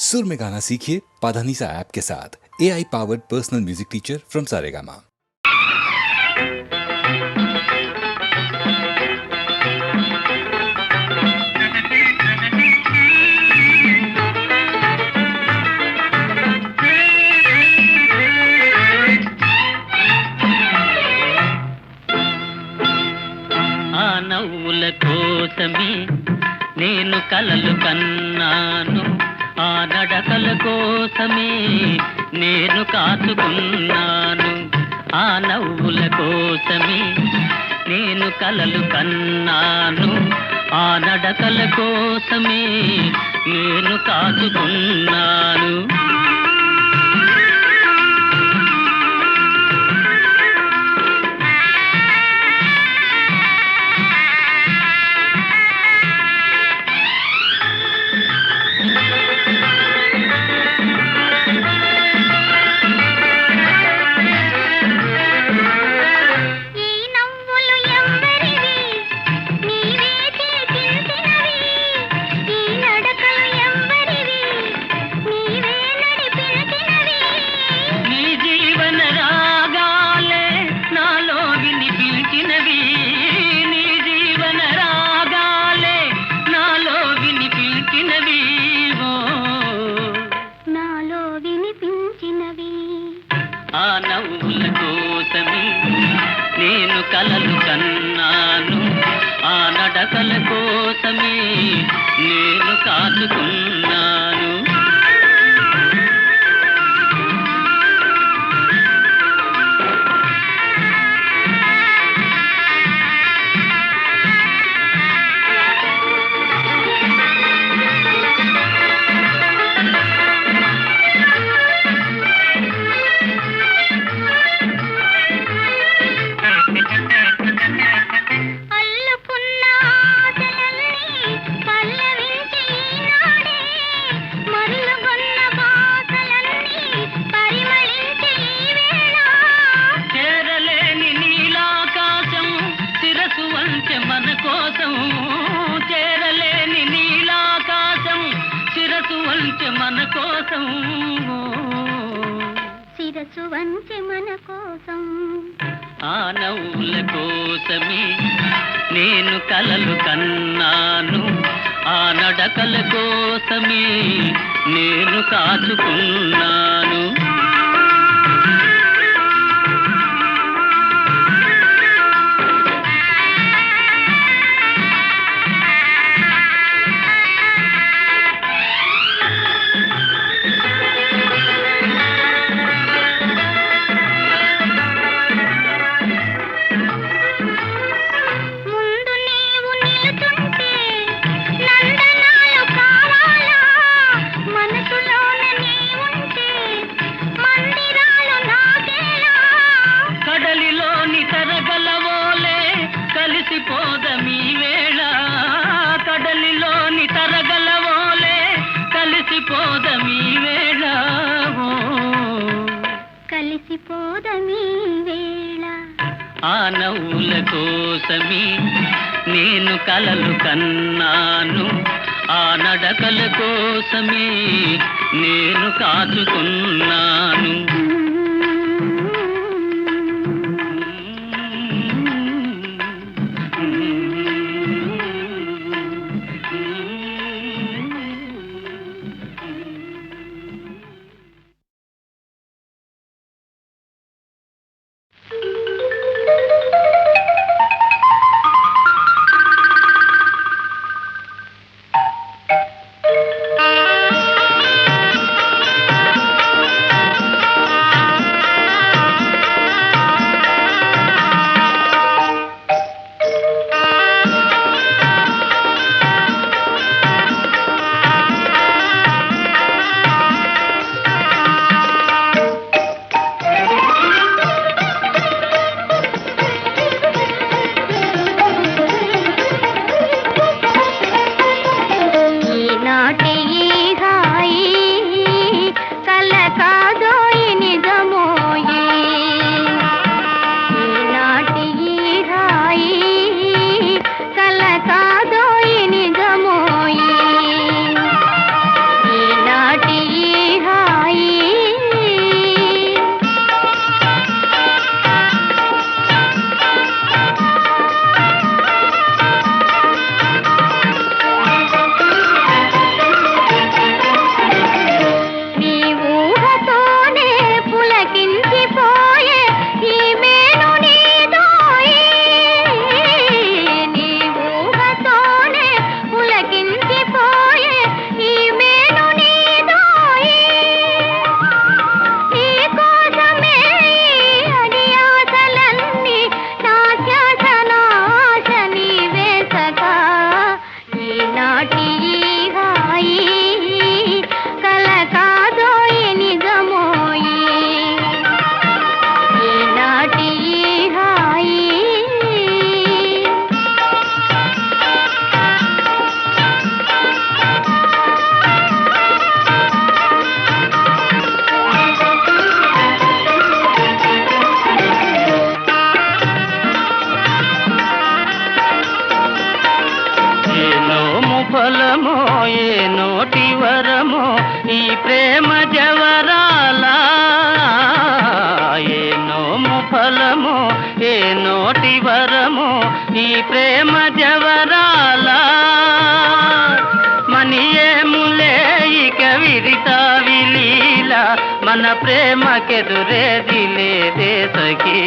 सुर में गाना सीखिए पाधानीसा ऐप के साथ। AI powered personal music teacher from Saregama. ఆ నవ్వుల కోసమే నేను కలలు కన్నాను, ఆ నడకల కోసమే నేను కాచుకున్నాను. ఆ నవ్వుల కోసమే నేను కలలు కన్నాను, ఆ నడకల కోసమే నేను కాచుకున్నాను. ఆ నవ్వుల కోసమే నేను కలలు కన్నాను, ఆ నడకల కోసమే నేను కాచుకున్నాను. చేరలేని నీలాకాశం శిరసు వంచె మన కోసం, శిరసు వంచె మన కోసం. ఆ నవ్వుల కోసమే నేను కలలు కన్నాను, ఆ నడకల కోసమే నేను కాచుకున్నాను. కడలిలోని తరగలవోలే కలిసిపోదమీ వేళ, కడలిలోని తరగలవోలే కలిసిపోదమీ వేళ, కలిసిపోదమీ వేళ. ఆ నవ్వుల కోసమే నేను కలలు కన్నాను, ఆ నడకల కోసమే నేను కాచుకున్నాను. వరమో ఈ ప్రేమ జవరాల, ఏ నోము ఫలమో ఏ నోటి వరమో ఈ ప్రేమ జవరాల. మనియేములే ఇక విరితా విలీల, మన ప్రేమకెదురేది లేదే సఖీ.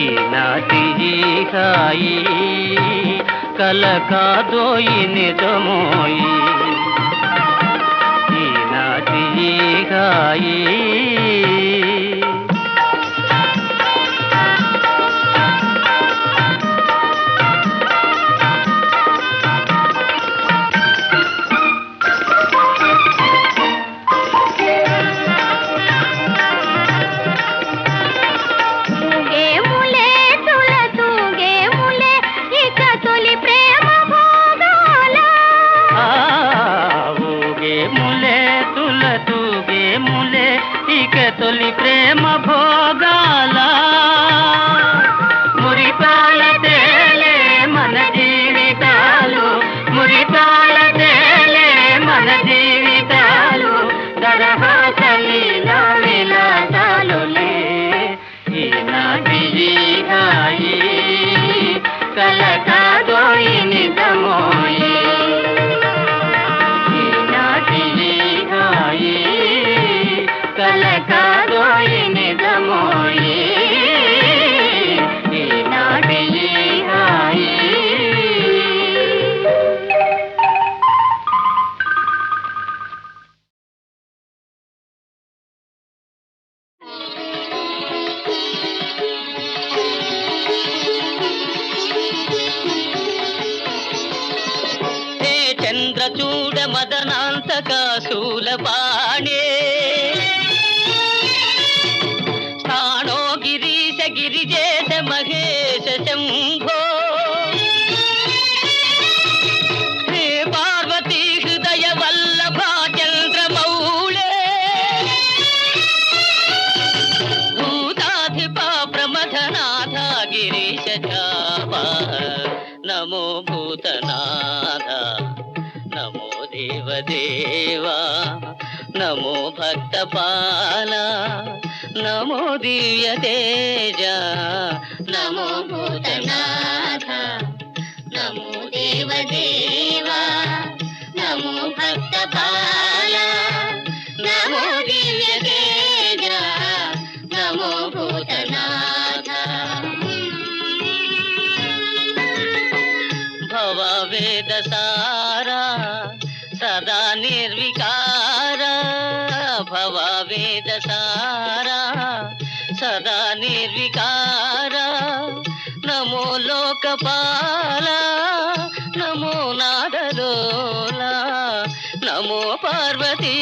ఈనాటి ఈ హాయి కల కాదోయి నిజమోయి, ఈనాటి ఈ హాయి. తొలి ప్రేమ భోగాల, మురిపాల తేలే మన జీవితాలు, మురిపాల తేలే మన జీవితాలు, దరహాసలీల విలాసాలులే. ఈనాటి ఈ హాయి కల కాదోయి నిజమోయి, ఈనాటి ఈ హాయి కల కాదోయి నిజమోయి, ఈనాటి ఈ హాయి. హే చంద్రచూడ మదనాంతక శూలపాణే, స్థాణో గిరీశ గిరిజేశ మహేశ శంభో, హే పార్వతీ హృదయ వల్లభ చంద్రమౌళే, భూతాధిప ప్రమథనాథ గిరీశ చాప, నమో భూతనాథ నమో దేవదేవా, నమో భక్తపాల నమో దివ్య తేజ, నమో భూతనాథ నమో దేవదేవా, నమో భక్తపాల నమో దివ్య తేజ, నమో భూతనాథ. భవవేద సారా సదా నిర్వికార, భవవేద సారా సదా నిర్వికార, నమో లోకపాల నమో నాదలోల, నమో పార్వతీ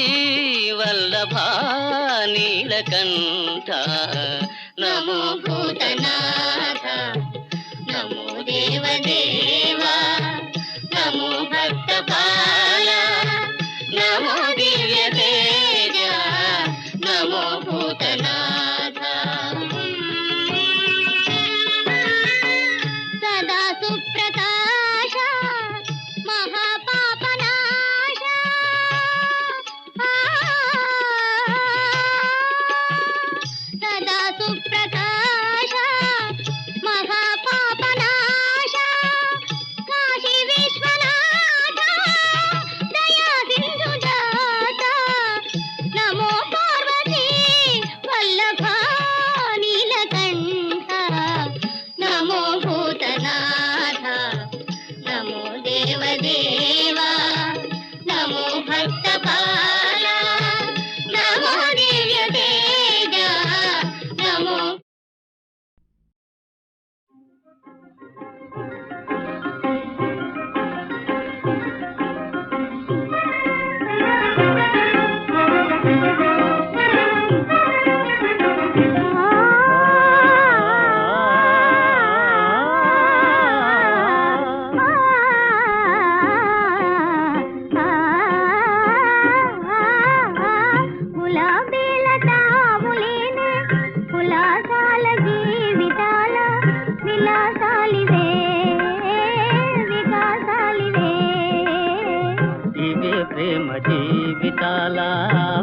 వల్లభ నీలకంఠ, నమో భూతనాథ నమో దేవదేవా, నమో భక్తపాల నమో దివ్య తేజ, నమో భూతనాథ. సదా సుప్రకాశ మహాపాపనాశ, సదా సుప్రకాశ మహాపాపనాశ, కాశీ జీవితాల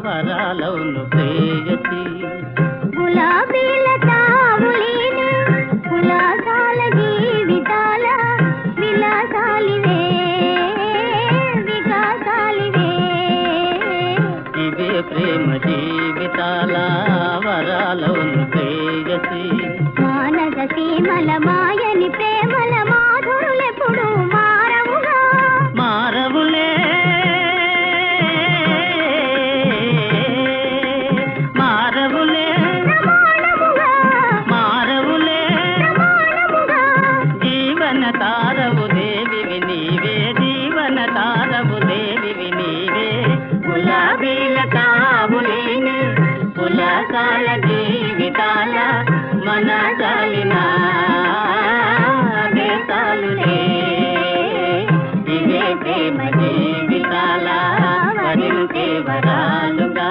వరాలవును ప్రేయసి గులాబీల తావులేని కులాసాల జీవితాల విలాసాలివే వికాసాలివే ఇవే ప్రేమ జీవితాల వరాలవును ప్రేయసి మానస సీమల మాయని ప్రేమల మాధురులెప్పుడు మారవుగా మారవులే మారవులే ప్రమాణముగా మారవులే ప్రమాణముగా జీవన తారవు దేవివి నీవే జీవన తారవు దేవివి నీవే గులాబీల తావులేని కులాసాల జీవితాల మన చాలిన దేశాలులే ఇవే ప్రేమ జీవితాల వరించే వరాలుగా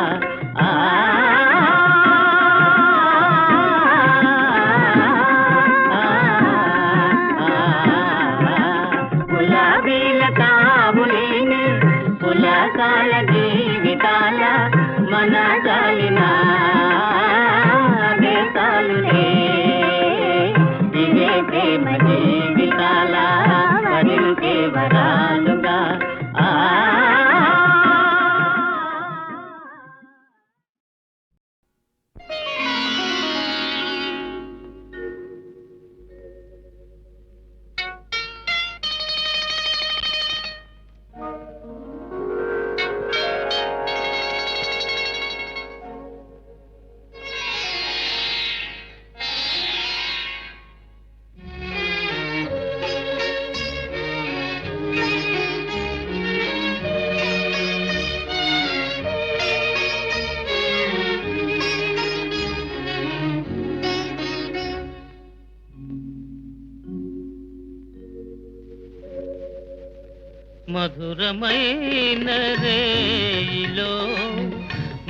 గులాబీల తావులేని కులాసాల జీవితాల మన చాలిన దేశాలులే ఇవే ప్రేమ జీవితాల వరించే వరాలుగా మధురమైన రేయిలో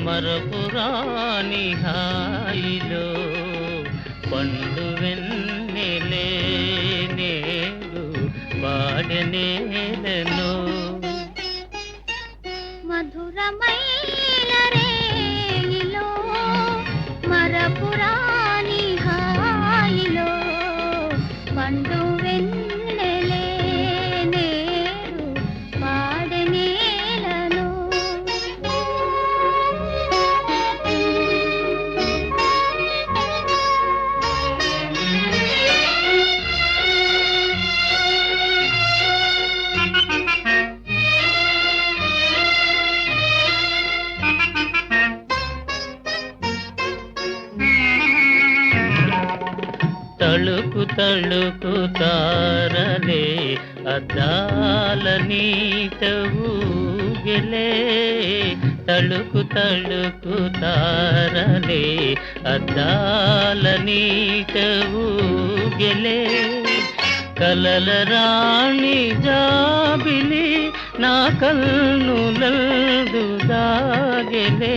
మరపురాని హాయిలో పండు వెన్నెలే నేడు వాడనేలను మధురమైన రేయిలో మరపురాని హాయిలో పండు వెన్నెలే నేడు పాడనేలను తళుకు తళుకు తారలే అద్దాల నీట ఊగెలే తళుకు తళుకు తారలే అద్దాల నీట ఊగెలే కలల రాణి జాబిలి నా కన్నులందు దాగెలే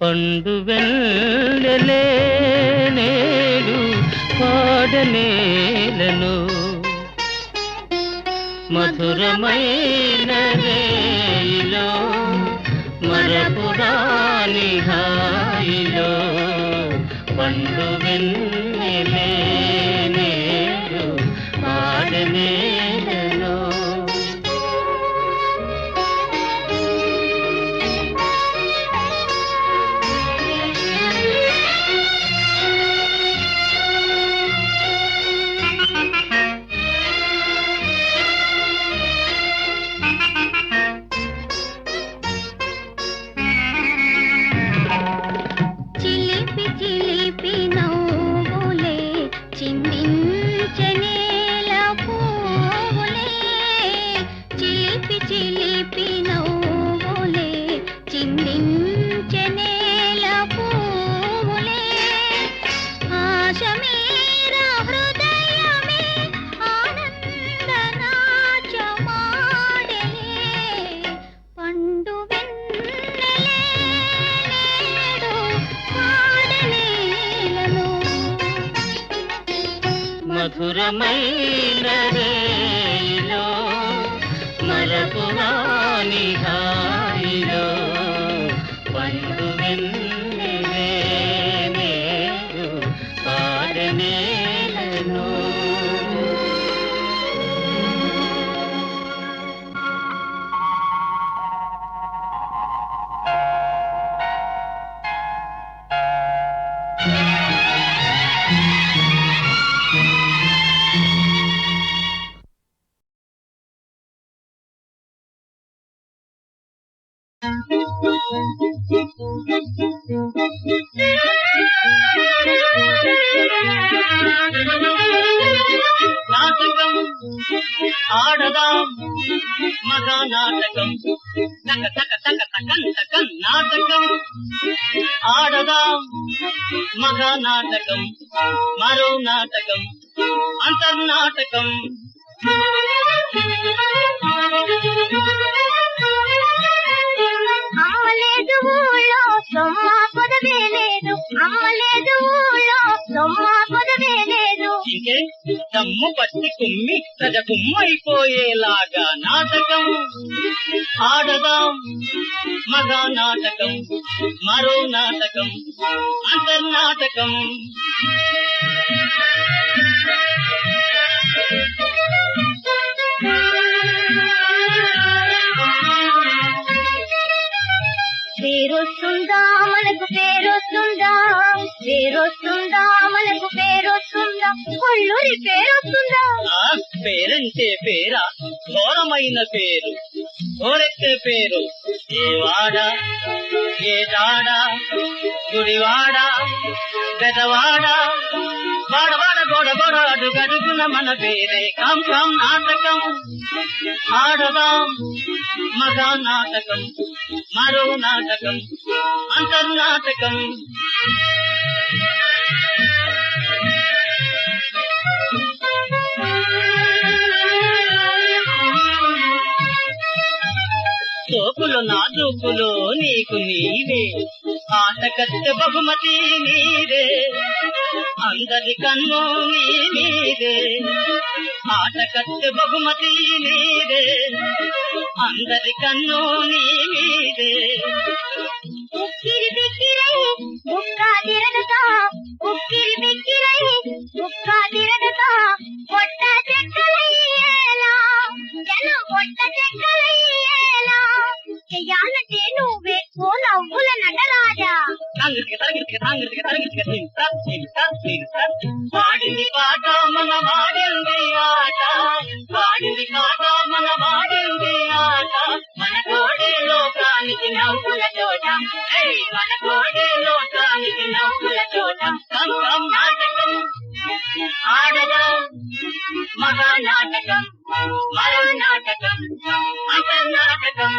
పండు వెన్నెలే నేడు పాడనేలను మధురమైన రేయిలో మరపురాని హాయిలో పండు వెన్నెలే నేడు పాడనేలను చిలిపి చిలిపి నవ్వులే చిందించనేల పువ్వులే చిలిపి చిలిపి నవ్వులే చిందించనేల పువ్వులే ఆశ మీరా హృదయమే ఆనంద నాట్యమాడెలే పండు వెన్నెలే నేడు పాడనేలను మధురమైన రేయిలో మరపురాని హాయిలో వెన్నెలే నేడు పాడనేలను. నాటకం ఆడదాం మగా నాటకం తక తక తక తకం తకం నాటకం ఆడదాం మగా నాటకం మరో నాటకం అంతర్నాటకం. అమ్మలేదు ఊళ్ళో సొమ్మ పొదవే లేదు, అమ్మలేదు ఊళ్ళో సొమ్మ పొదవే లేదు. ఇంకే దమ్ము పట్టి కుమ్మి ప్రజ కుమ్మైపోయేలాగా నాటకం ఆడదాం మగా నాటకం మరో నాటకం అంతర్నాటకం. పేరొస్తుందా మనకు పేరొస్తుందా, పేరొస్తుందా మనకు పేరొస్తుందా, కొల్లూరి పేరొస్తుందా. పేరంటే పేరా ఘోరమైన పేరు, ఘోరెక్కే పేరు. ఏ వాడ ఏ దాడ గుడివాడ పెదవాడ వాడవాడ గోడ గోడ అడుగడుగున మన పేరే కం కం నాటకం ఆడదాం మగా నాటకం మరో నాటకం అంతర్నాటకం. సోకులు నాజూకులు నీకు నీవే, ఆటకత్తె బహుమతి నీదే, అందరి కన్ను నీ నీదే. ఆటకత్తె బహుమతి నీదే, అందరి కన్ను నీ నీదే. ఉక్కిరి బిక్కిరై బుక్కా తిరగతా, ఉక్కిరి బిక్కిరై బుక్కా తిరగతా, పొట్ట చెక్కలయ్యేలా జనం పొట్ట చెక్కలయ్యేలా చెయ్యాలంటే నువ్వే ఓ నవ్వుల నటరాజా. వాడింది పాట మన వాడింది ఆట, వాడింది పాట మన వాడింది ఆట, మన కోడే లోకానికి నవ్వుల చోట, మన కోడే లోకానికి నవ్వుల చోట. కం కం నాటకం ఆడదాం మగా నాటకం మరో నాటకం అంతర్నాటకం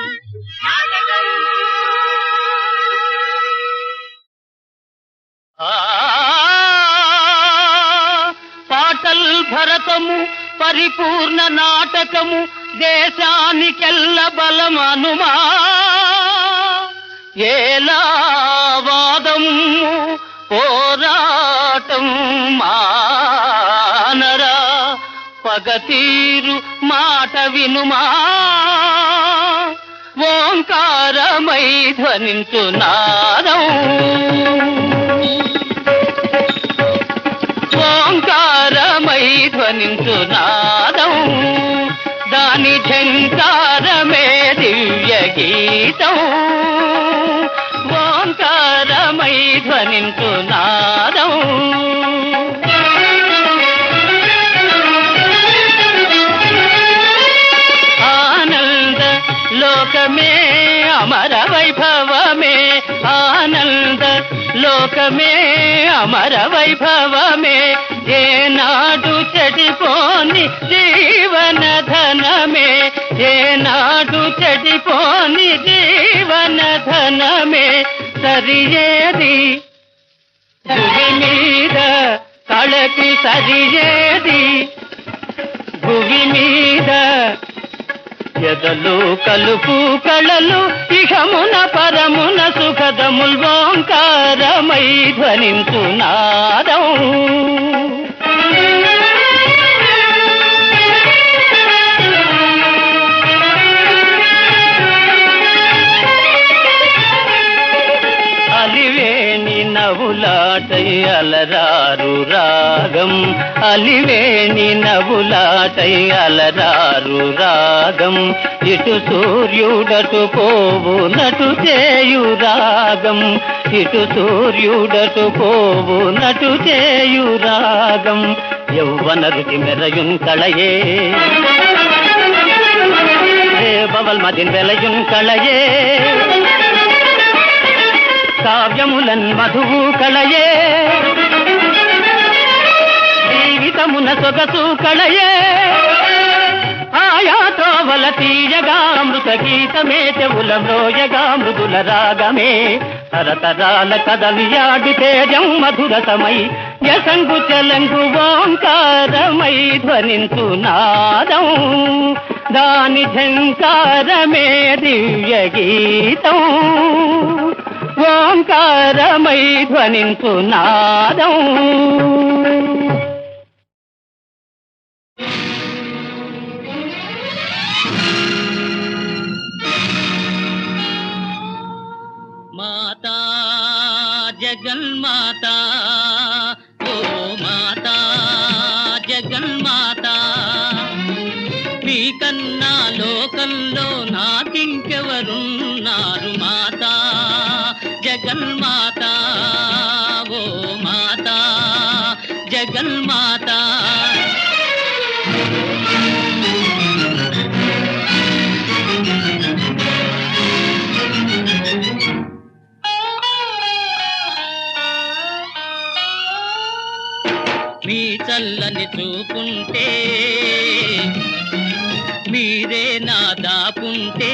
నాటకం. పాటల్ భరతము పరిపూర్ణ నాటకము దేశానికెల్ల బలమనుమా, ఏలా వాదము పోరాటం మానరా, పగతీరు మాట వినుమా, ఓంకారమై ధ్వనించు నాదం, ఓంకారమై ధ్వనించు నాదం, దాని ఝంకారమే దివ్య గీతం, ఓంకారమై ధ్వనించు నాదం. ఆనంద లోకమే అమర వైభవమే, ఆనంద లోకమే అమర వైభవమే, ఏనాడు చెడిపోని జీవన ధనమే, ఏనాడు చెడిపోని జీవన ధనమే, సరియేది భూమి మీద కళకి సరియేది, భూమి మీద ఎదలు కలుపు కళలు ఇహమున పరమున సుఖదముల్ ఓంకారమై ధ్వనించు నాదం. నవ్వులాటై అలరారు రాగం అలివేణి నవ్వులాటై అలరారు రాగం ఇటు సూర్యుడటు పోవునటు చేయు రాగం ఇటు సూర్యుడటు పోవునటు చేయు రాగం యౌవన రుచి మెరయున్ కళయే బవల్ మదిన్ వెలయున్ కళయే కావ్యములన్ మధువు కళయే జీవితమున సొగసు కళయే ఆయా త్రోవల తీయగా అమృత గీతమే చెవుల మ్రోయగా మృదుల రాగమే తరతరాల కదలియాడి తేజం మధురతమై యసంగు చలంగు ఓంకారమై ధ్వనించు నాదం దాని ఝంకారమే దివ్య గీతం ఓంకారమై ధ్వనించు నాదం మాతా జగన్మాతా ఓ మాతా జగన్మాతా మీకన్నా లోకంలో నాకింకెవరున్నారు మాతా జగన్మాతా ఓ మాతా జగన్మాతా మీ చల్లని చూపుంటే మీరే నా దాపుంటే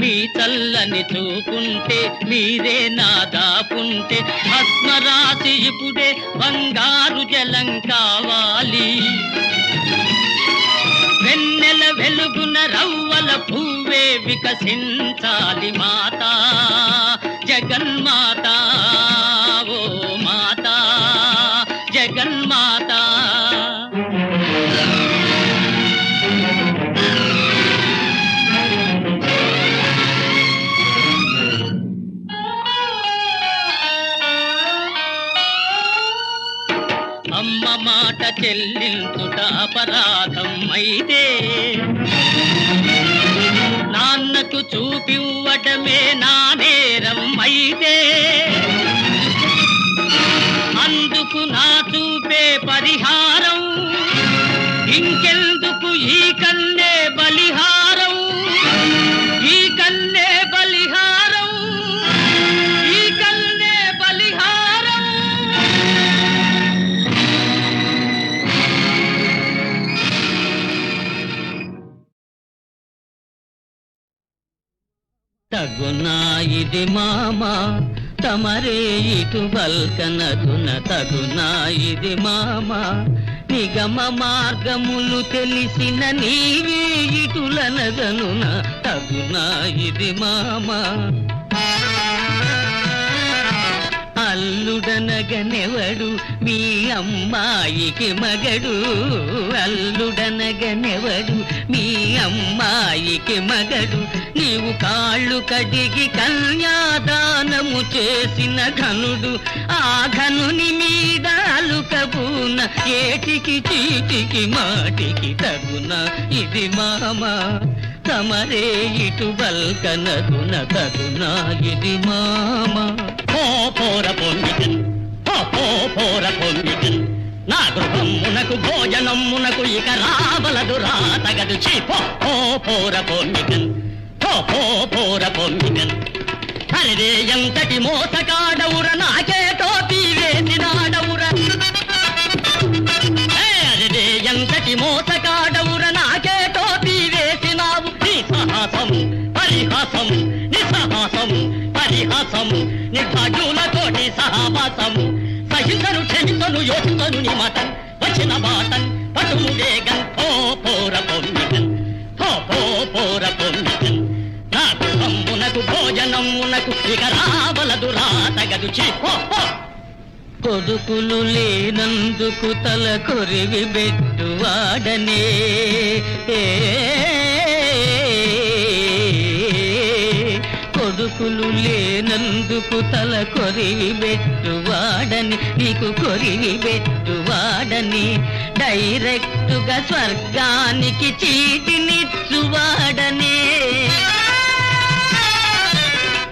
మీ చల్లని చూపుంటే మీరే నా దాపుంటే భస్మరాశి ఇప్పుడే బంగారు జలం కావాలి వెన్నెల వెలుగున రవ్వల పువ్వే వికసించాలి మాతా జగన్మాతా ఓ మాతా జగన్మాతా అమ్మ మాట చెల్లించుట అపరాధం అయితే నాన్నకు చూపివ్వటమే నా నేరం అయితే అందుకు నా చూపే పరిహారం ఇంకెందుకు ఈ కన్నే బలిహారం ఈ కన్నే బలిహారం ఈ కన్నే బలిహారం తగునా ఇది మామా తమరే ఇటు బల్కనదున తగునా ఇది మామా నిగమ మార్గములు తెలిసిన నీవే ఇటులనగనున తగునా ఇది మామా అల్లుడనగనెవడు మీ అమ్మాయికి మగడు అల్లుడనగనెవడు మీ అమ్మాయికి మగడు నీవు కాళ్ళు కడిగి కన్యాదానము చేసిన ఘనుడు ఆ ఘనుని మీద అలుకబూన ఏటికి చీటికి మాటికి తగున ఇది మామా తమరే ఇటు బల్కనదున తగున ఇది మామా పోర పొంగికన్ పోర పొంగికన్ నా గృహమునకు భోజనమునకు ఇక రావలదు రాతగదు పోర పొంగికన్ పోర పొంగికన్ అరే ఎంతటి మోసకాడవుర నాకే టోపీ వేసినాడవుర అరే ఎంతటి మోసకాడవుర నాకే టోపీ వేసినావు నీ సాహసం పరిహాసం నిస్సాహసం పరిహాసం నిర్భాగ్యుల తోటి సహవాసము సహించను క్షమించను యోచించను నీ మాటన్ వచ్చిన బాటన్ పటుముడేగన్ పోర పొంగికన్ పోర పొంగికన్ నా గృహమునకు భోజనమునకు ఇక రావలదు రాతగదు కొడుకులు లేనందుకు తల కొరివి కొడుకులు లేనందుకు తల కొరివి పెట్టువాడని, నీకు కొరివి పెట్టువాడని, డైరెక్టుగా స్వర్గానికి చీటినిచ్చువాడని,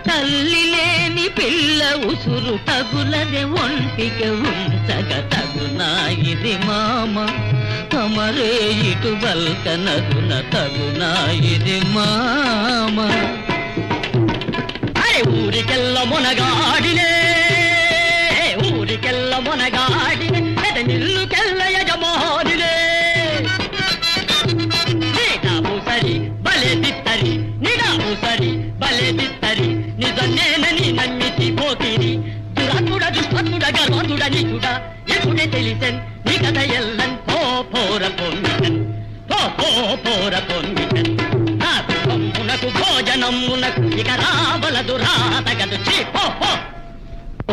తల్లి లేని పిల్ల ఉసురు తగులది ఒంటికి ఉంచగ తగునా ఇది మామ, తమరే ఇటు బల్కనగున తగునా ఇది మామ. అరే ఊరికెల్ల మొనగాడినే, ఊరికెల్ల మొనగాడినే, నిల్లుకెల్ల యజమానినే, నిడాము సరి బలే తిత్తరి, నిడాము సరి బలే తిత్తరి, నిజమేనని నమ్మితి పోతిరి, దురతుడ దుష్టతుడ గర్వతుడ నికుడ ఎప్పుడే తెలిసెన్ నీ కథ ఎల్లన్ పోర పొమ్మిటన్ పోర పొమ్మిటన్, నాకు బొమ్మునకు భోజనమునకు ఇక రావలదు రాతగదు చీ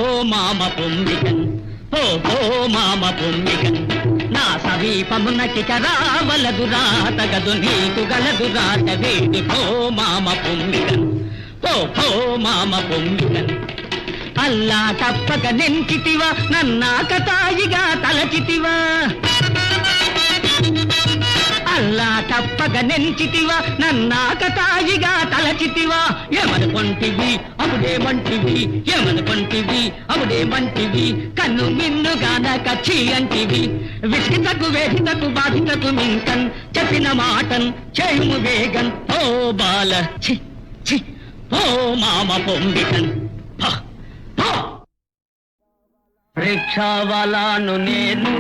ఓ మామ పొమ్మికన్, ఓ మామ పొమ్మికన్, నా సమీపమునకిక రావలదు రాతగదు, నీకు గలదు రాత వేడి ఓ మామ పొమ్మికన్, ఓ మామ పొమ్మికన్. అల్లా తప్పక నెంచితివా నన్నాక తాయిగా తలచితివా, అల్లా తప్పక నెంచితివా నన్నాక తాయిగా తలచితివా, ఏమనుకొంటివి అప్పుడేమంటివి, ఏమనుకొంటివి అప్పుడేమంటివి, కన్ను మిన్నుగాన కచ్చి అంటివి, విసితకు వేసితకు బాధితకు మింకన్, చెప్పిన మాటన్ చేయుము వేగన్ ఓ బాల చి చి ఓ మామ పొంగికన్. రిక్షావాలాను నేను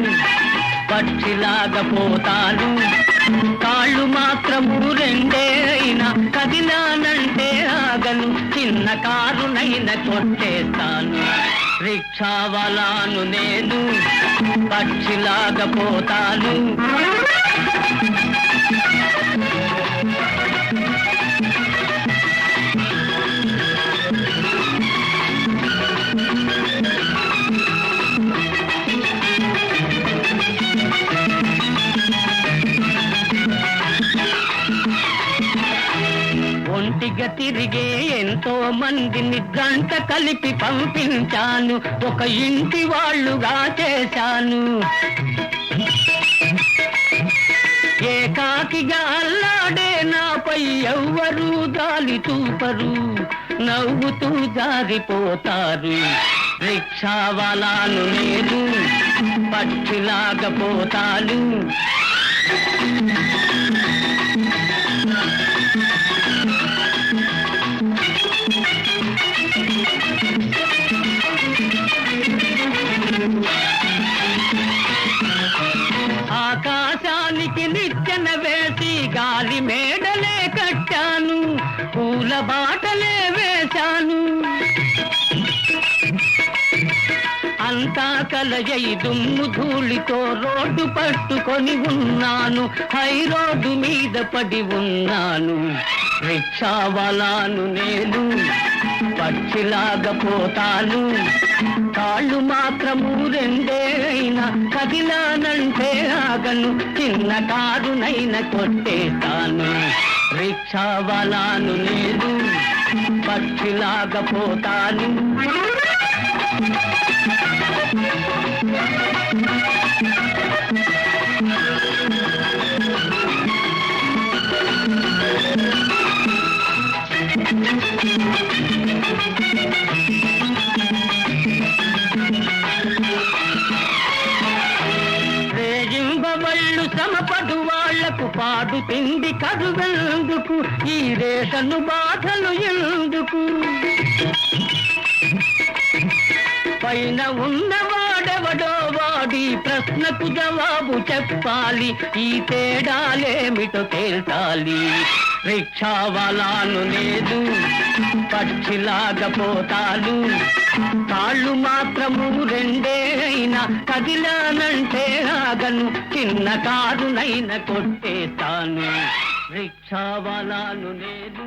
పక్షిలాగా పోతాను, కాళ్ళు మాత్రము రెండే అయినా కదిలానంటే ఆగను, చిన్న కారునైనా కొట్టేస్తాను. రిక్షావాలాను నేను పక్షిలాగా పోతాను. ఒంటిగా తిరిగే ఎంతో మందిని గంట కలిపి పంపించాను, ఒక ఇంటి వాళ్ళుగా చేశాను. ఏకాకిగా అల్లాడే నాపై ఎవ్వరూ గాలి చూపరు, నవ్వుతూ జారిపోతారు. రిక్షావాలాను నేను పక్షిలాగా పోతాను. ఆకాశానికి నిచ్చెన వేసి గాలి మేడలే కట్టాను, పూల బాటలే వేశాను. అంతా కలయై దుమ్ము ధూళితో రోడ్డు పట్టుకొని ఉన్నాను, హై రోడ్డు మీద పడి ఉన్నాను. రిక్షావాలాను నేను పక్షిలాగా పోతాను, కాళ్ళు మాత్రము రెండే అయినా కదిలానంటే ఆగను, చిన్న కారునైనా కొట్టేస్తాను. రిక్షావాలాను నేను పక్షిలాగా పోతాను. రేజింబవళ్ళు శ్రమపడు వాళ్లకు పాడు తిండి కరువెందుకు, ఈ రేషను బాధలు ఎందుకు, పైన ఉన్నవాడెవడో వాడి ప్రశ్నకు జవాబు చెప్పాలి, ఈ తేడాలేమిటో తేల్చాలి. రిక్షావాలాను లేదు పక్షిలాగా పోతాను, కాళ్ళు మాత్రము రెండే అయినా కదిలానంటే ఆగను, చిన్న కారునైనా కొట్టేస్తాను. రిక్షావాలాను నేను